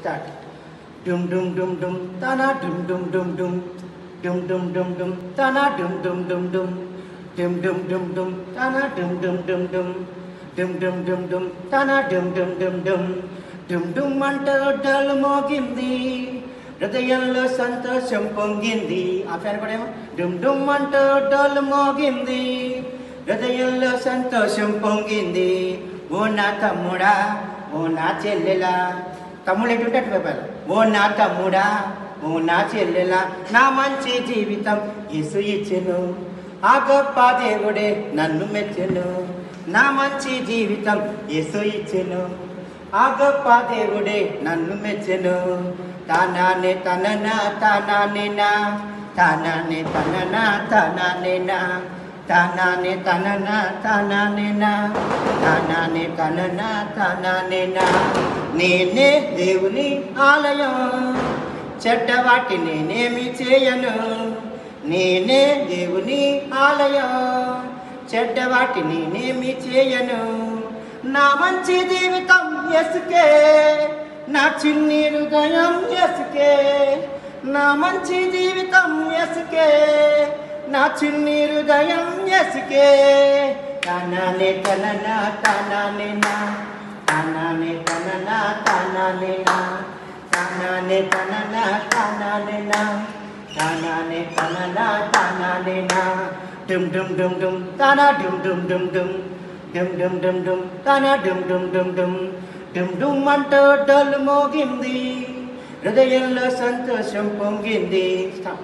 Start. డుమ్ డుమ్ డుమ్ డుమ్ తనా డుమ్ డుమ్ డుమ్ డుమ్ డుమ్ డుమ్ డుమ్ డుమ్ తనా డుమ్ డుమ్ డుమ్ డుమ్ డుమ్ డుమ్ డుమ్ డుమ్ తనా డుమ్ డుమ్ డుమ్ డుమ్ డుమ్ డుమ్ డుమ్ డుమ్ తనా డుమ్ డుమ్ డుమ్ డుమ్ డుమ్ డుమ్ అంటూ డోలు మోగింది, హృదయంలో సంతోషం పొంగింది. ఆ ఫ్యాన్ కూడా ఏమో డుమ్ డుమ్ అంటూ డోలు మోగింది, హృదయంలో సంతోషం పొంగింది. ఓ నా తమ్ముడా, ఓ నా చెల్లెలా, తమ్ముడు ఎటుంటే అటు వైపాలి. ఓ నా తమ్ముడా, ఓ నా చెల్లెలా, నా మంచి జీవితం యేసు ఇచ్చెను, ఆ గొప్ప దేవుడే నన్ను మెచ్చెను. నా మంచి జీవితం యేసు ఇచ్చెను, ఆ గొప్ప దేవుడే నన్ను మెచ్చెను. తానానే తననా తానానేనా, తానానే తననా తానానేనా, తానానే తననా తానానేనా, తానానే తననా తానానేనా. నేనే దేవుని ఆలయం, చెడ్డవాటి నేనేమి చేయను. నేనే దేవుని ఆలయం, చెడ్డవాటి నేనేమి చేయను. నా మంచి జీవితం యేసుకే, నా చిన్ని హృదయం యేసుకే. నా మంచి జీవితం యేసుకే, నా చిన్ని హృదయం యేసుకే. తానానే తననా తానానేనా, తానానే తననా తానానేనా, తానానే తననా తానానేనా, తానానే తననా తానానేనా. డుమ్ డుమ్ డుమ్ డుమ్ తానా డుమ్ డుమ్ డుమ్ డుమ్ డుమ్ డుమ్ డుమ్ డుమ్ తానా డుమ్ డుమ్ డుమ్ డుమ్ డుమ్ డుమ్ అంటూ డోలు మోగింది, హృదయంలో సంతోషం పొంగింది. స్టాప్.